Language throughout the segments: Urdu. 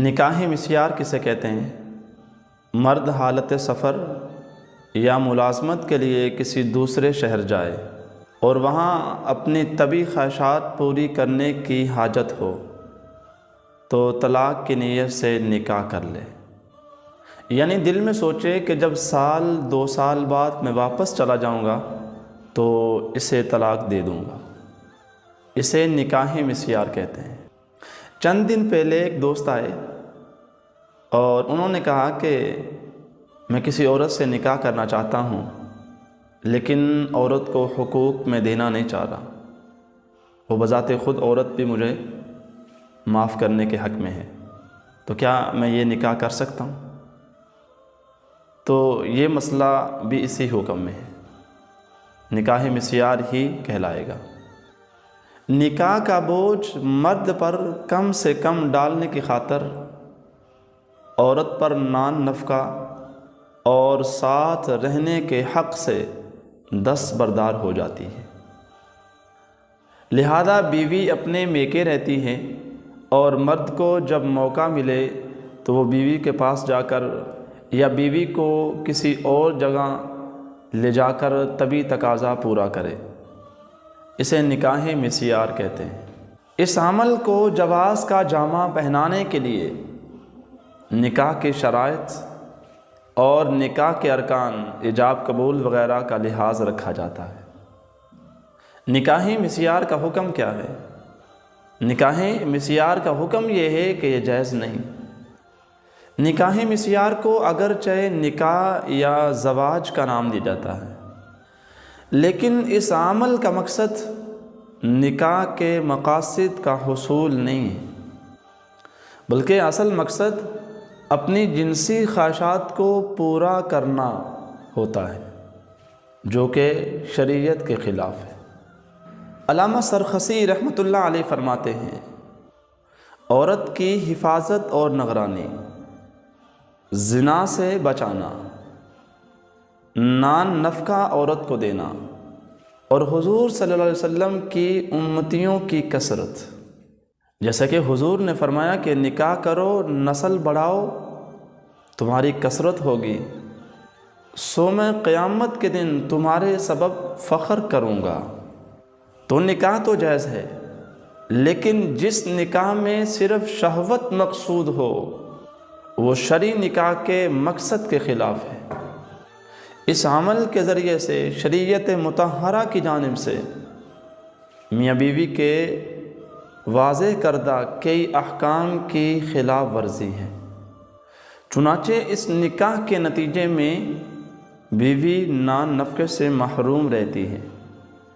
نکاح مسیار کسے کہتے ہیں؟ مرد حالت سفر یا ملازمت کے لیے کسی دوسرے شہر جائے اور وہاں اپنی طبی خواہشات پوری کرنے کی حاجت ہو تو طلاق کی نیت سے نکاح کر لے، یعنی دل میں سوچے کہ جب سال 2 سال بعد میں واپس چلا جاؤں گا تو اسے طلاق دے دوں گا۔ اسے نکاح مسیار کہتے ہیں۔ چند دن پہلے ایک دوست آئے اور انہوں نے کہا کہ میں کسی عورت سے نکاح کرنا چاہتا ہوں لیکن عورت کو حقوق میں دینا نہیں چاہ رہا۔ وہ بذات خود عورت بھی مجھے معاف کرنے کے حق میں ہے، تو کیا میں یہ نکاح کر سکتا ہوں؟ تو یہ مسئلہ بھی اسی حکم میں ہے، نکاح مسیار ہی کہلائے گا۔ نکاح کا بوجھ مرد پر کم سے کم ڈالنے کی خاطر عورت پر نان نفقہ اور ساتھ رہنے کے حق سے دستبردار ہو جاتی ہے۔ لہذا بیوی اپنے میکے رہتی ہے اور مرد کو جب موقع ملے تو وہ بیوی کے پاس جا کر یا بیوی کو کسی اور جگہ لے جا کر طبی تقاضا پورا کرے۔ اسے نکاح مسیار کہتے ہیں۔ اس عمل کو جواز کا جامہ پہنانے کے لیے نکاح کی شرائط اور نکاح کے ارکان ایجاب قبول وغیرہ کا لحاظ رکھا جاتا ہے۔ نکاح مسیار کا حکم کیا ہے؟ نکاح مسیار کا حکم یہ ہے کہ یہ جائز نہیں۔ نکاح مسیار کو اگرچہ نکاح یا زواج کا نام دیا جاتا ہے، لیکن اس عمل کا مقصد نکاح کے مقاصد کا حصول نہیں ہے، بلکہ اصل مقصد اپنی جنسی خواہشات کو پورا کرنا ہوتا ہے، جو کہ شریعت کے خلاف ہے۔ علامہ سرخسی رحمۃ اللہ علیہ فرماتے ہیں، عورت کی حفاظت اور نگرانی، زنا سے بچانا، نان نفقہ عورت کو دینا اور حضور صلی اللہ علیہ وسلم کی امتیوں کی کثرت، جیسا کہ حضور نے فرمایا کہ نکاح کرو، نسل بڑھاؤ، تمہاری کثرت ہوگی، سو میں قیامت کے دن تمہارے سبب فخر کروں گا۔ تو نکاح تو جائز ہے، لیکن جس نکاح میں صرف شہوت مقصود ہو وہ شرعی نکاح کے مقصد کے خلاف ہے۔ اس عمل کے ذریعے سے شریعت مطہرہ کی جانب سے میاں بیوی کے واضح کردہ کئی احکام کی خلاف ورزی ہے۔ چنانچہ اس نکاح کے نتیجے میں بیوی نان نفقے سے محروم رہتی ہے،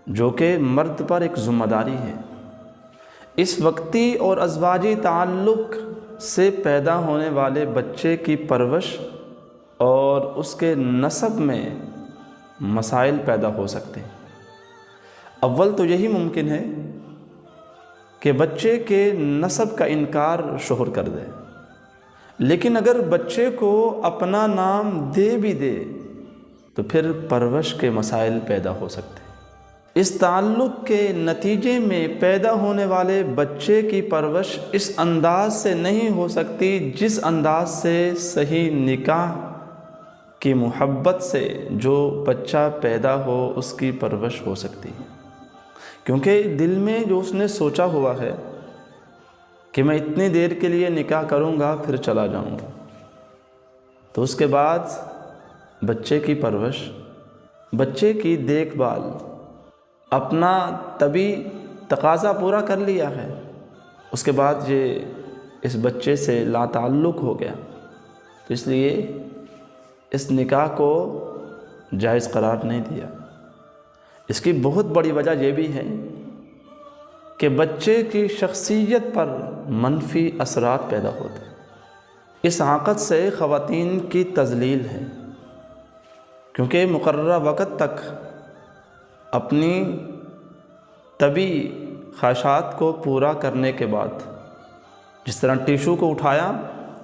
جو کہ مرد پر ایک ذمہ داری ہے۔ اس وقتی اور ازواجی تعلق سے پیدا ہونے والے بچے کی پرورش اور اس کے نسب میں مسائل پیدا ہو سکتے ہیں۔ اول تو یہی ممکن ہے کہ بچے کے نسب کا انکار شوہر کر دے، لیکن اگر بچے کو اپنا نام دے بھی دے تو پھر پرورش کے مسائل پیدا ہو سکتے ہیں۔ اس تعلق کے نتیجے میں پیدا ہونے والے بچے کی پرورش اس انداز سے نہیں ہو سکتی جس انداز سے صحیح نکاح کی محبت سے جو بچہ پیدا ہو اس کی پرورش ہو سکتی ہے، کیونکہ دل میں جو اس نے سوچا ہوا ہے کہ میں اتنی دیر کے لیے نکاح کروں گا پھر چلا جاؤں گا، تو اس کے بعد بچے کی پرورش، بچے کی دیکھ بھال، اپنا طبی تقاضا پورا کر لیا ہے، اس کے بعد یہ اس بچے سے لا تعلق ہو گیا، تو اس لیے اس نکاح کو جائز قرار نہیں دیا۔ اس کی بہت بڑی وجہ یہ بھی ہے کہ بچے کی شخصیت پر منفی اثرات پیدا ہوتے ہیں۔ اس عقد سے خواتین کی تذلیل ہے، کیونکہ مقررہ وقت تک اپنی طبی خواہشات کو پورا کرنے کے بعد، جس طرح ٹیشو کو اٹھایا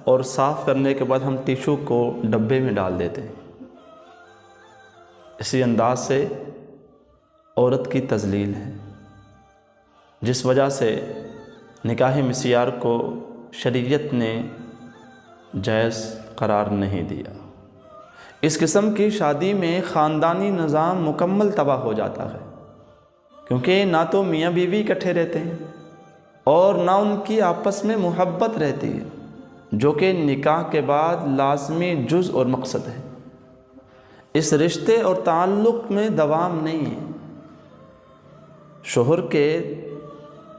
اور صاف کرنے کے بعد ہم ٹیشو کو ڈبے میں ڈال دیتے ہیں، اسی انداز سے عورت کی تذلیل ہے، جس وجہ سے نکاح مسیار کو شریعت نے جائز قرار نہیں دیا۔ اس قسم کی شادی میں خاندانی نظام مکمل تباہ ہو جاتا ہے، کیونکہ نہ تو میاں بیوی اکٹھے رہتے ہیں اور نہ ان کی آپس میں محبت رہتی ہے، جو کہ نکاح کے بعد لازمی جز اور مقصد ہے۔ اس رشتے اور تعلق میں دوام نہیں ہے۔ شوہر کے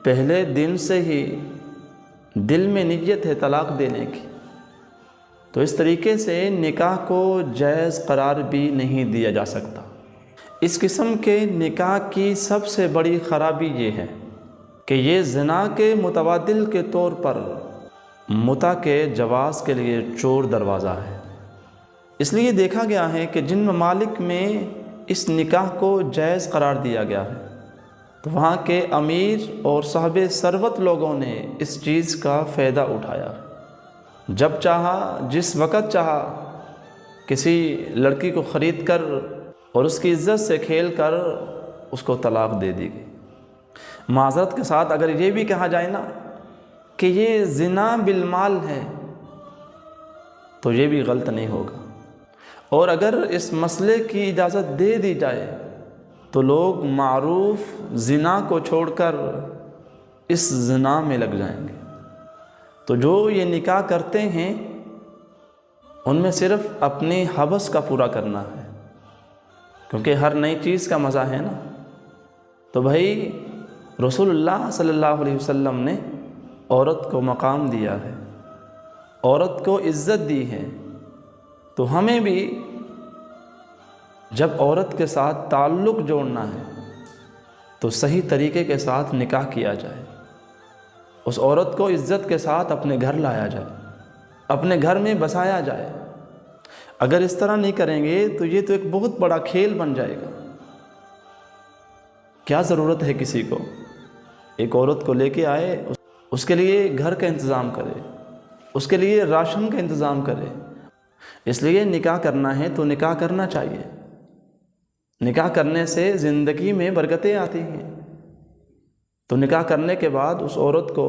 پہلے دن سے ہی دل میں نیت ہے طلاق دینے کی، تو اس طریقے سے نکاح کو جائز قرار بھی نہیں دیا جا سکتا۔ اس قسم کے نکاح کی سب سے بڑی خرابی یہ ہے کہ یہ زنا کے متبادل کے طور پر متع کے جواز کے لیے چور دروازہ ہے۔ اس لیے دیکھا گیا ہے کہ جن ممالک میں اس نکاح کو جائز قرار دیا گیا ہے تو وہاں کے امیر اور صاحب ثروت لوگوں نے اس چیز کا فائدہ اٹھایا، جب چاہا جس وقت چاہا کسی لڑکی کو خرید کر اور اس کی عزت سے کھیل کر اس کو طلاق دے دی گئی۔ معذرت کے ساتھ اگر یہ بھی کہا جائے نا کہ یہ زنا بالمال ہے تو یہ بھی غلط نہیں ہوگا، اور اگر اس مسئلے کی اجازت دے دی جائے تو لوگ معروف زنا کو چھوڑ کر اس زنا میں لگ جائیں گے۔ تو جو یہ نکاح کرتے ہیں ان میں صرف اپنی ہوس کا پورا کرنا ہے، کیونکہ ہر نئی چیز کا مزہ ہے نا۔ تو بھائی رسول اللہ صلی اللہ علیہ وسلم نے عورت کو مقام دیا ہے، عورت کو عزت دی ہے، تو ہمیں بھی جب عورت کے ساتھ تعلق جوڑنا ہے تو صحیح طریقے کے ساتھ نکاح کیا جائے، اس عورت کو عزت کے ساتھ اپنے گھر لایا جائے، اپنے گھر میں بسایا جائے۔ اگر اس طرح نہیں کریں گے تو یہ تو ایک بہت بڑا کھیل بن جائے گا۔ کیا ضرورت ہے کسی کو ایک عورت کو لے کے آئے، اس کے لیے گھر کا انتظام کرے، اس کے لیے راشن کا انتظام کرے؟ اس لیے نکاح کرنا ہے تو نکاح کرنا چاہیے۔ نکاح کرنے سے زندگی میں برکتیں آتی ہیں، تو نکاح کرنے کے بعد اس عورت کو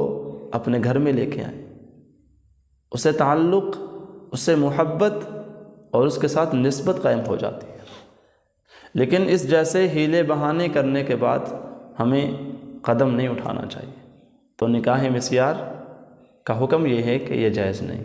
اپنے گھر میں لے کے آئیں، اس سے تعلق، اس سے محبت اور اس کے ساتھ نسبت قائم ہو جاتی ہے۔ لیکن اس جیسے ہیلے بہانے کرنے کے بعد ہمیں قدم نہیں اٹھانا چاہیے۔ تو نکاح مسیار کا حکم یہ ہے کہ یہ جائز نہیں۔